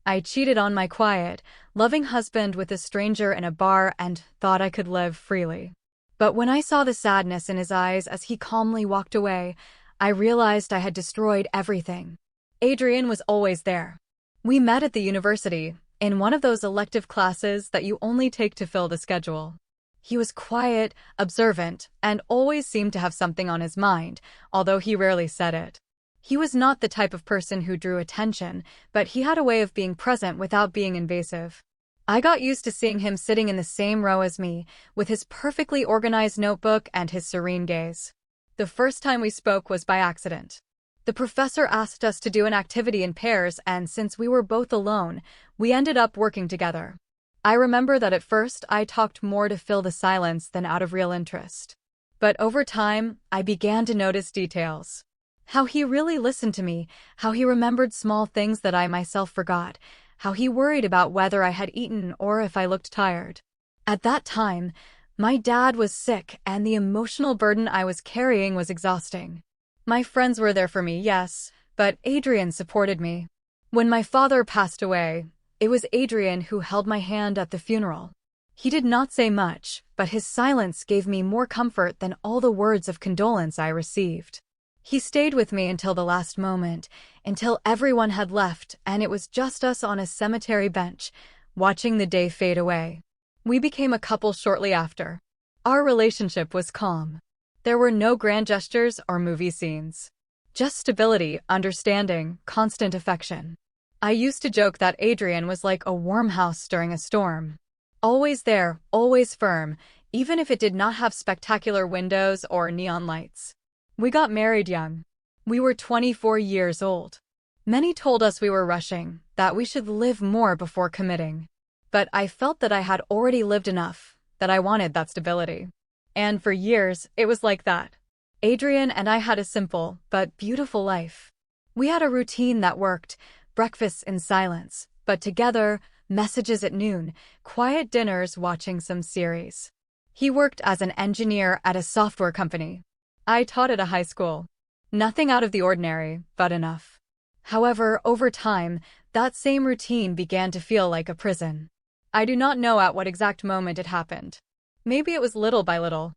I cheated on my quiet, loving husband with a stranger in a bar and thought I could live freely. But when I saw the sadness in his eyes as he calmly walked away, I realized I had destroyed everything. Adrien was always there. We met at the university, in one of those elective classes that you only take to fill the schedule. He was quiet, observant, and always seemed to have something on his mind, although he rarely said it. He was not the type of person who drew attention, but he had a way of being present without being invasive. I got used to seeing him sitting in the same row as me, with his perfectly organized notebook and his serene gaze. The first time we spoke was by accident. The professor asked us to do an activity in pairs, and since we were both alone, we ended up working together. I remember that at first I talked more to fill the silence than out of real interest. But over time, I began to notice details. How he really listened to me, how he remembered small things that I myself forgot, how he worried about whether I had eaten or if I looked tired. At that time, my dad was sick and the emotional burden I was carrying was exhausting. My friends were there for me, yes, but Adrien supported me. When my father passed away, it was Adrien who held my hand at the funeral. He did not say much, but his silence gave me more comfort than all the words of condolence I received. He stayed with me until the last moment, until everyone had left and it was just us on a cemetery bench, watching the day fade away. We became a couple shortly after. Our relationship was calm. There were no grand gestures or movie scenes. Just stability, understanding, constant affection. I used to joke that Adrien was like a warm house during a storm. Always there, always firm, even if it did not have spectacular windows or neon lights. We got married young. We were 24 years old. Many told us we were rushing, that we should live more before committing. But I felt that I had already lived enough, that I wanted that stability. And for years, it was like that. Adrien and I had a simple, but beautiful life. We had a routine that worked, breakfasts in silence, but together, messages at noon, quiet dinners watching some series. He worked as an engineer at a software company. I taught at a high school. Nothing out of the ordinary, but enough. However, over time, that same routine began to feel like a prison. I do not know at what exact moment it happened. Maybe it was little by little.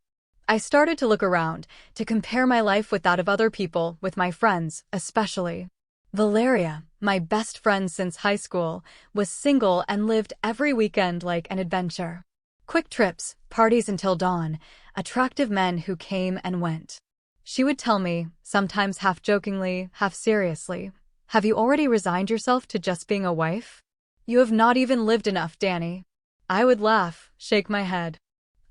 I started to look around, to compare my life with that of other people, with my friends, especially. Valeria, my best friend since high school, was single and lived every weekend like an adventure. Quick trips, parties until dawn, attractive men who came and went. She would tell me, sometimes half-jokingly, half-seriously, "Have you already resigned yourself to just being a wife? You have not even lived enough, Danny." I would laugh, shake my head.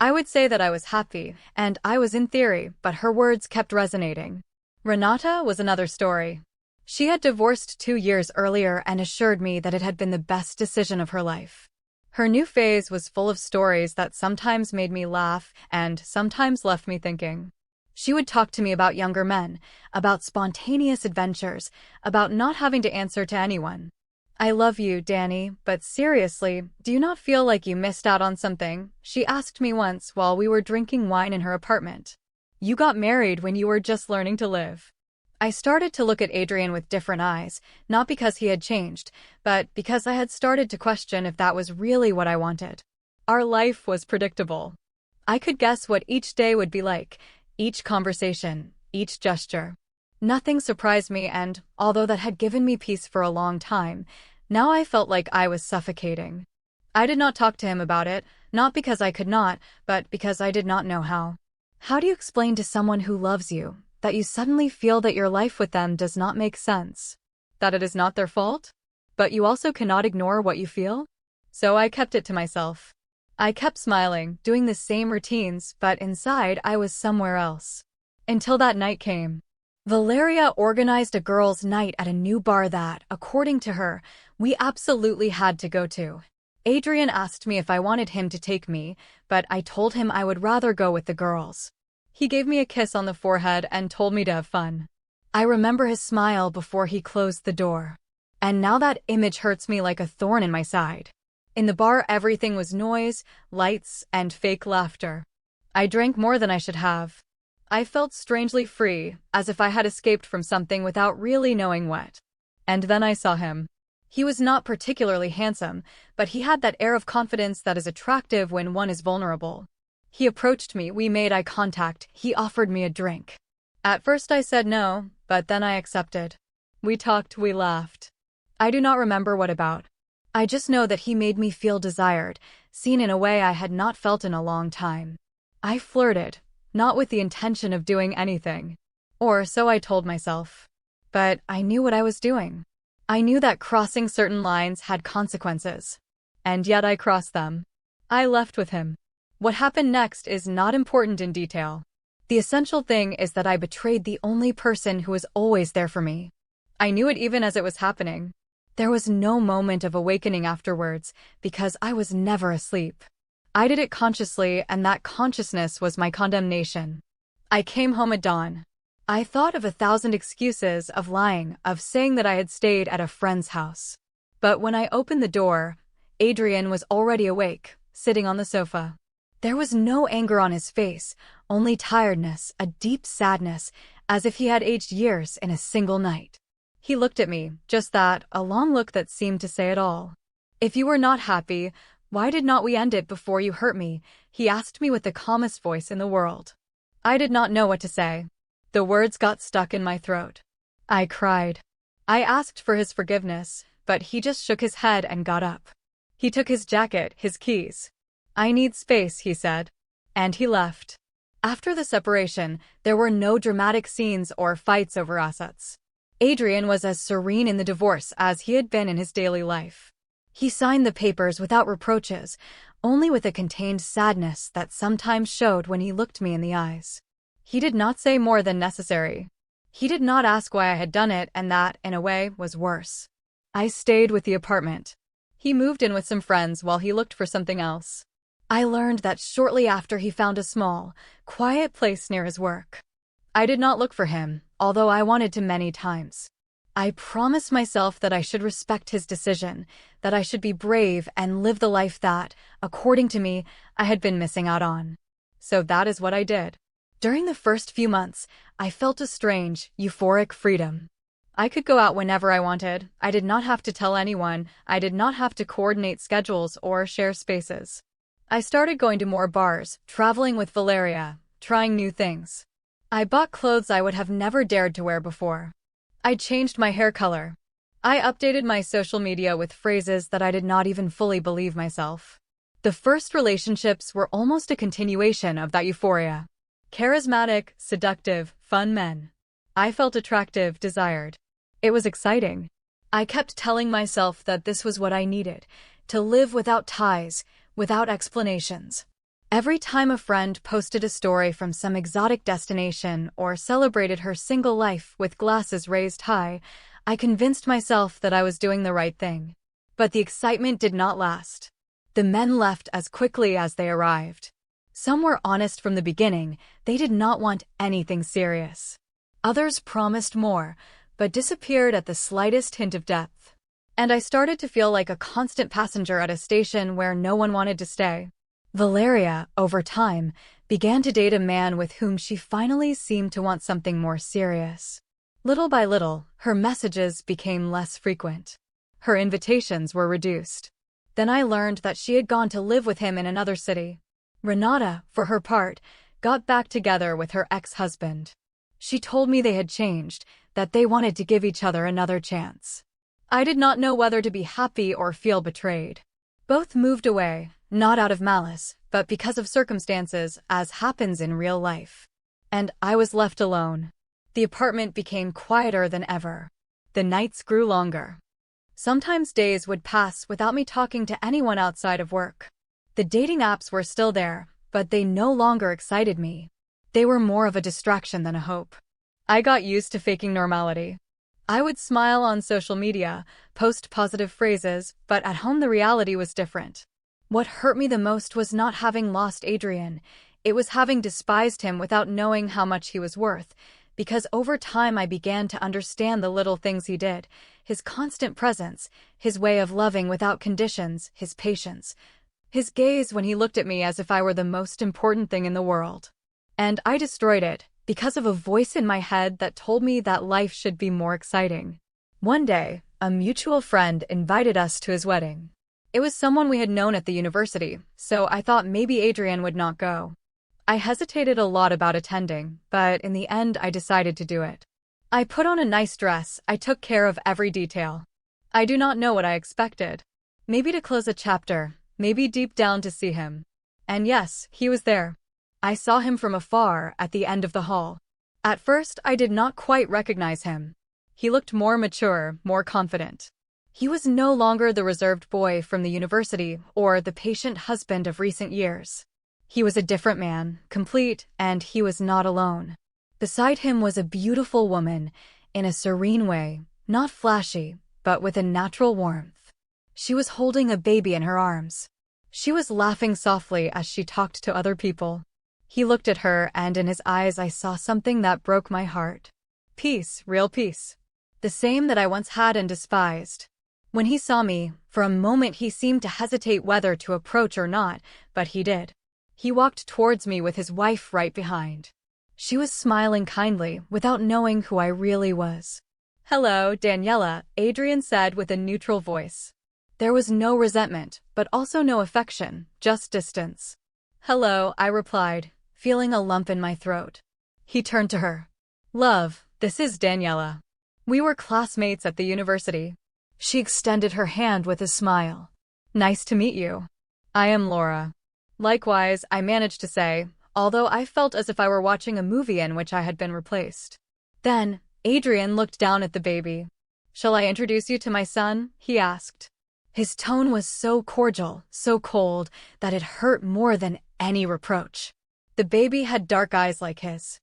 I would say that I was happy, and I was in theory, but her words kept resonating. Renata was another story. She had divorced 2 years earlier and assured me that it had been the best decision of her life. Her new phase was full of stories that sometimes made me laugh and sometimes left me thinking. She would talk to me about younger men, about spontaneous adventures, about not having to answer to anyone. "I love you, Danny, but seriously, do you not feel like you missed out on something?" she asked me once while we were drinking wine in her apartment. "You got married when you were just learning to live." I started to look at Adrien with different eyes, not because he had changed, but because I had started to question if that was really what I wanted. Our life was predictable. I could guess what each day would be like, each conversation, each gesture. Nothing surprised me, and, although that had given me peace for a long time, now I felt like I was suffocating. I did not talk to him about it, not because I could not, but because I did not know how. How do you explain to someone who loves you that you suddenly feel that your life with them does not make sense? That it is not their fault? But you also cannot ignore what you feel? So I kept it to myself. I kept smiling, doing the same routines, but inside I was somewhere else. Until that night came. Valeria organized a girls' night at a new bar that, according to her, we absolutely had to go to. Adrien asked me if I wanted him to take me, but I told him I would rather go with the girls. He gave me a kiss on the forehead and told me to have fun. I remember his smile before he closed the door. And now that image hurts me like a thorn in my side. In the bar, everything was noise, lights, and fake laughter. I drank more than I should have. I felt strangely free, as if I had escaped from something without really knowing what. And then I saw him. He was not particularly handsome, but he had that air of confidence that is attractive when one is vulnerable. He approached me, we made eye contact, he offered me a drink. At first I said no, but then I accepted. We talked, we laughed. I do not remember what about. I just know that he made me feel desired, seen in a way I had not felt in a long time. I flirted, not with the intention of doing anything. Or so I told myself. But I knew what I was doing. I knew that crossing certain lines had consequences. And yet I crossed them. I left with him. What happened next is not important in detail. The essential thing is that I betrayed the only person who was always there for me. I knew it even as it was happening. There was no moment of awakening afterwards, because I was never asleep. I did it consciously, and that consciousness was my condemnation. I came home at dawn. I thought of 1,000 excuses, of lying, of saying that I had stayed at a friend's house. But when I opened the door, Adrien was already awake, sitting on the sofa. There was no anger on his face, only tiredness, a deep sadness, as if he had aged years in a single night. He looked at me, just that, a long look that seemed to say it all. "If you were not happy, why did not we end it before you hurt me?" he asked me with the calmest voice in the world. I did not know what to say. The words got stuck in my throat. I cried. I asked for his forgiveness, but he just shook his head and got up. He took his jacket, his keys. "I need space," he said. And he left. After the separation, there were no dramatic scenes or fights over assets. Adrien was as serene in the divorce as he had been in his daily life. He signed the papers without reproaches, only with a contained sadness that sometimes showed when he looked me in the eyes. He did not say more than necessary. He did not ask why I had done it, and that, in a way, was worse. I stayed with the apartment. He moved in with some friends while he looked for something else. I learned that shortly after he found a small, quiet place near his work. I did not look for him, although I wanted to many times. I promised myself that I should respect his decision, that I should be brave and live the life that, according to me, I had been missing out on. So that is what I did. During the first few months, I felt a strange, euphoric freedom. I could go out whenever I wanted. I did not have to tell anyone. I did not have to coordinate schedules or share spaces. I started going to more bars, traveling with Valeria, trying new things. I bought clothes I would have never dared to wear before. I changed my hair color. I updated my social media with phrases that I did not even fully believe myself. The first relationships were almost a continuation of that euphoria. Charismatic, seductive, fun men. I felt attractive, desired. It was exciting. I kept telling myself that this was what I needed, to live without ties, without explanations. Every time a friend posted a story from some exotic destination or celebrated her single life with glasses raised high, I convinced myself that I was doing the right thing. But the excitement did not last. The men left as quickly as they arrived. Some were honest from the beginning, they did not want anything serious. Others promised more, but disappeared at the slightest hint of depth. And I started to feel like a constant passenger at a station where no one wanted to stay. Valeria, over time, began to date a man with whom she finally seemed to want something more serious. Little by little, her messages became less frequent. Her invitations were reduced. Then I learned that she had gone to live with him in another city. Renata, for her part, got back together with her ex-husband. She told me they had changed, that they wanted to give each other another chance. I did not know whether to be happy or feel betrayed. Both moved away, not out of malice, but because of circumstances, as happens in real life. And I was left alone. The apartment became quieter than ever. The nights grew longer. Sometimes days would pass without me talking to anyone outside of work. The dating apps were still there, but they no longer excited me. They were more of a distraction than a hope. I got used to faking normality. I would smile on social media, post positive phrases, but at home the reality was different. What hurt me the most was not having lost Adrien. It was having despised him without knowing how much he was worth, because over time I began to understand the little things he did, his constant presence, his way of loving without conditions, his patience, his gaze when he looked at me as if I were the most important thing in the world. And I destroyed it, because of a voice in my head that told me that life should be more exciting. One day, a mutual friend invited us to his wedding. It was someone we had known at the university, so I thought maybe Adrien would not go. I hesitated a lot about attending, but in the end I decided to do it. I put on a nice dress, I took care of every detail. I do not know what I expected. Maybe to close a chapter, maybe deep down to see him. And yes, he was there. I saw him from afar at the end of the hall. At first, I did not quite recognize him. He looked more mature, more confident. He was no longer the reserved boy from the university or the patient husband of recent years. He was a different man, complete, and he was not alone. Beside him was a beautiful woman, in a serene way, not flashy, but with a natural warmth. She was holding a baby in her arms. She was laughing softly as she talked to other people. He looked at her, and in his eyes I saw something that broke my heart. Peace, real peace. The same that I once had and despised. When he saw me, for a moment he seemed to hesitate whether to approach or not, but he did. He walked towards me with his wife right behind. She was smiling kindly, without knowing who I really was. "Hello, Daniela," Adrien said with a neutral voice. There was no resentment, but also no affection, just distance. "Hello," I replied, feeling a lump in my throat. He turned to her. "Love, this is Daniela. We were classmates at the university." She extended her hand with a smile. "Nice to meet you. I am Laura." "Likewise," I managed to say, although I felt as if I were watching a movie in which I had been replaced. Then, Adrien looked down at the baby. "Shall I introduce you to my son?" he asked. His tone was so cordial, so cold, that it hurt more than any reproach. The baby had dark eyes like his.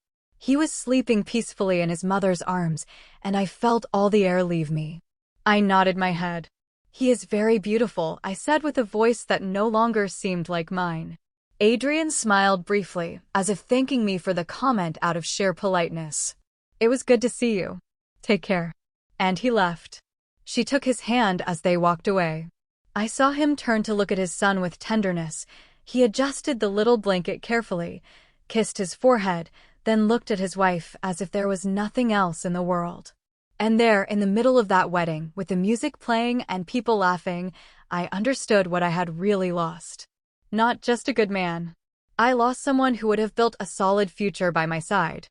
He was sleeping peacefully in his mother's arms, and I felt all the air leave me. I nodded my head. "He is very beautiful," I said with a voice that no longer seemed like mine. Adrien smiled briefly, as if thanking me for the comment out of sheer politeness. "It was good to see you. Take care." And he left. She took his hand as they walked away. I saw him turn to look at his son with tenderness. He adjusted the little blanket carefully, kissed his forehead, then looked at his wife as if there was nothing else in the world. And there, in the middle of that wedding, with the music playing and people laughing, I understood what I had really lost. Not just a good man. I lost someone who would have built a solid future by my side.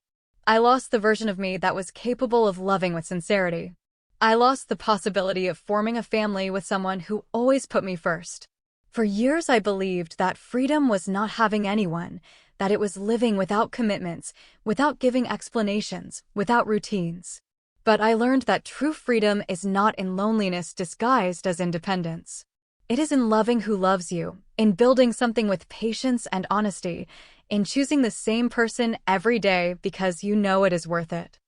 I lost the version of me that was capable of loving with sincerity. I lost the possibility of forming a family with someone who always put me first. For years I believed that freedom was not having anyone, that it was living without commitments, without giving explanations, without routines. But I learned that true freedom is not in loneliness disguised as independence. It is in loving who loves you, in building something with patience and honesty, in choosing the same person every day because you know it is worth it.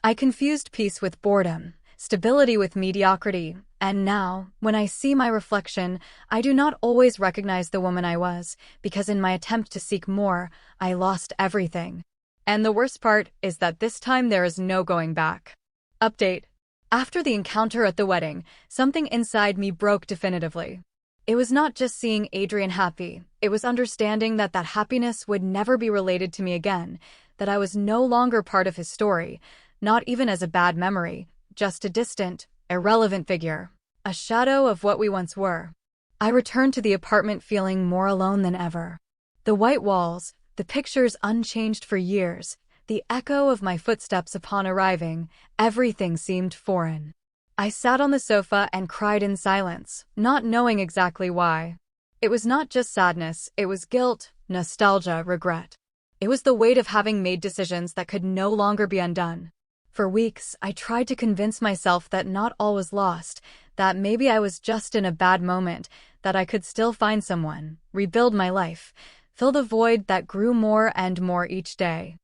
I confused peace with boredom, stability with mediocrity, and now, when I see my reflection, I do not always recognize the woman I was, because in my attempt to seek more, I lost everything. And the worst part is that this time there is no going back. Update. After the encounter at the wedding, something inside me broke definitively. It was not just seeing Adrien happy, it was understanding that that happiness would never be related to me again, that I was no longer part of his story, not even as a bad memory, just a distant, irrelevant figure, a shadow of what we once were. I returned to the apartment feeling more alone than ever. The white walls, the pictures unchanged for years, the echo of my footsteps upon arriving, everything seemed foreign. I sat on the sofa and cried in silence, not knowing exactly why. It was not just sadness, it was guilt, nostalgia, regret. It was the weight of having made decisions that could no longer be undone. For weeks, I tried to convince myself that not all was lost, that maybe I was just in a bad moment, that I could still find someone, rebuild my life, fill the void that grew more and more each day.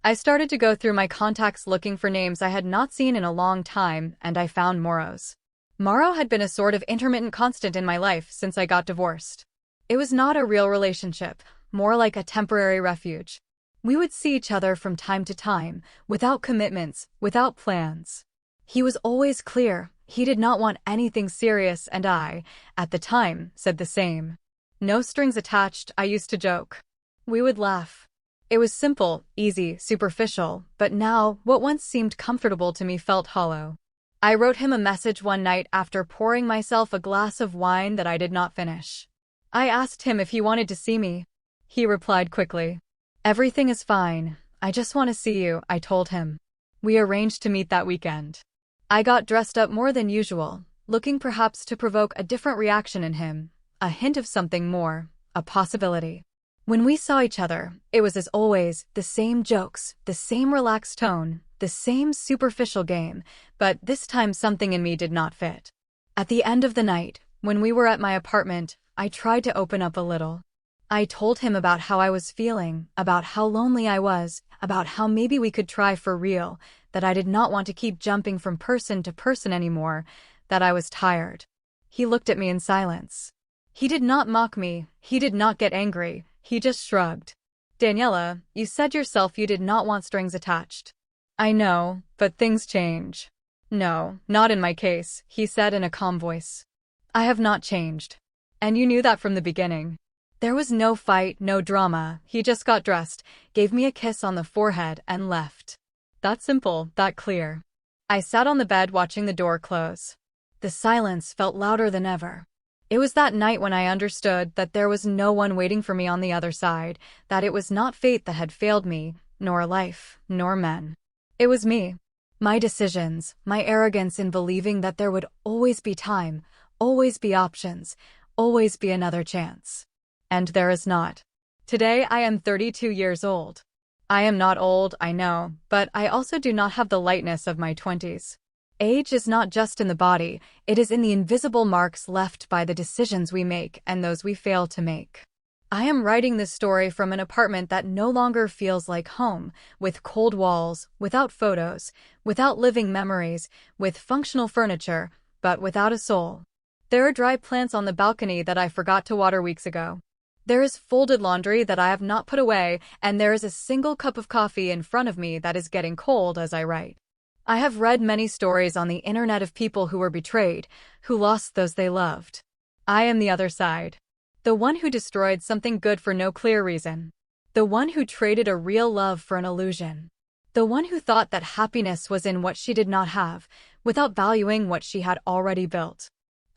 I started to go through my contacts looking for names I had not seen in a long time, and I found Morrow's. Morrow had been a sort of intermittent constant in my life since I got divorced. It was not a real relationship, more like a temporary refuge. We would see each other from time to time, without commitments, without plans. He was always clear, he did not want anything serious, and I, at the time, said the same. No strings attached, I used to joke. We would laugh. It was simple, easy, superficial, but now, what once seemed comfortable to me felt hollow. I wrote him a message one night after pouring myself a glass of wine that I did not finish. I asked him if he wanted to see me. He replied quickly. "Everything is fine. I just want to see you," I told him. We arranged to meet that weekend. I got dressed up more than usual, looking perhaps to provoke a different reaction in him, a hint of something more, a possibility. When we saw each other, it was as always, the same jokes, the same relaxed tone, the same superficial game, but this time something in me did not fit. At the end of the night, when we were at my apartment, I tried to open up a little. I told him about how I was feeling, about how lonely I was, about how maybe we could try for real, that I did not want to keep jumping from person to person anymore, that I was tired. He looked at me in silence. He did not mock me, he did not get angry, he just shrugged. "Daniela, you said yourself you did not want strings attached." "I know, but things change." "No, not in my case," he said in a calm voice. "I have not changed. And you knew that from the beginning." There was no fight, no drama. He just got dressed, gave me a kiss on the forehead, and left. That simple, that clear. I sat on the bed watching the door close. The silence felt louder than ever. It was that night when I understood that there was no one waiting for me on the other side, that it was not fate that had failed me, nor life, nor men. It was me. My decisions, my arrogance in believing that there would always be time, always be options, always be another chance. And there is not. Today I am 32 years old. I am not old, I know, but I also do not have the lightness of my 20s. Age is not just in the body, it is in the invisible marks left by the decisions we make and those we fail to make. I am writing this story from an apartment that no longer feels like home, with cold walls, without photos, without living memories, with functional furniture, but without a soul. There are dry plants on the balcony that I forgot to water weeks ago. There is folded laundry that I have not put away, and there is a single cup of coffee in front of me that is getting cold as I write. I have read many stories on the internet of people who were betrayed, who lost those they loved. I am the other side. The one who destroyed something good for no clear reason. The one who traded a real love for an illusion. The one who thought that happiness was in what she did not have, without valuing what she had already built.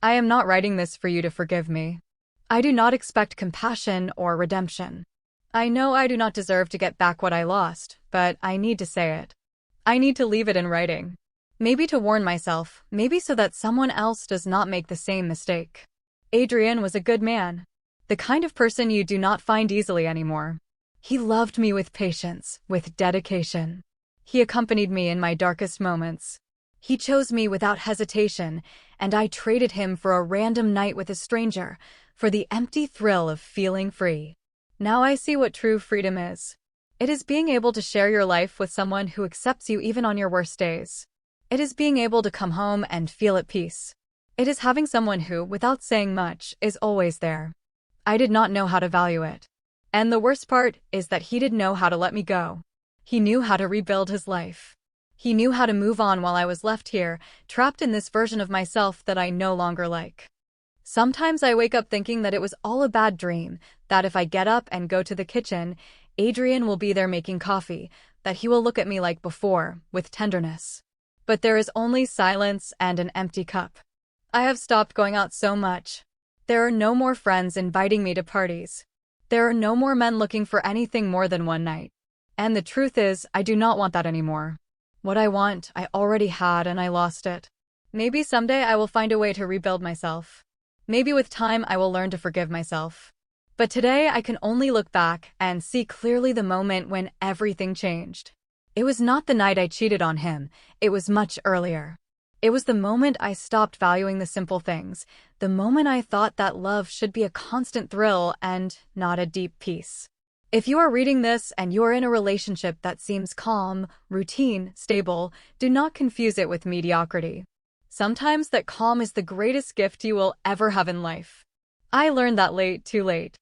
I am not writing this for you to forgive me. I do not expect compassion or redemption. I know I do not deserve to get back what I lost, but I need to say it. I need to leave it in writing. Maybe to warn myself, maybe so that someone else does not make the same mistake. Adrien was a good man. The kind of person you do not find easily anymore. He loved me with patience, with dedication. He accompanied me in my darkest moments. He chose me without hesitation, and I traded him for a random night with a stranger, for the empty thrill of feeling free. Now I see what true freedom is. It is being able to share your life with someone who accepts you even on your worst days. It is being able to come home and feel at peace. It is having someone who, without saying much, is always there. I did not know how to value it. And the worst part is that he didn't know how to let me go. He knew how to rebuild his life. He knew how to move on while I was left here, trapped in this version of myself that I no longer like. Sometimes I wake up thinking that it was all a bad dream, that if I get up and go to the kitchen, Adrien will be there making coffee, that he will look at me like before, with tenderness. But there is only silence and an empty cup. I have stopped going out so much. There are no more friends inviting me to parties. There are no more men looking for anything more than one night. And the truth is, I do not want that anymore. What I want, I already had and I lost it. Maybe someday I will find a way to rebuild myself. Maybe with time I will learn to forgive myself. But today I can only look back and see clearly the moment when everything changed. It was not the night I cheated on him, it was much earlier. It was the moment I stopped valuing the simple things, the moment I thought that love should be a constant thrill and not a deep peace. If you are reading this and you are in a relationship that seems calm, routine, stable, do not confuse it with mediocrity. Sometimes that calm is the greatest gift you will ever have in life. I learned that late, too late.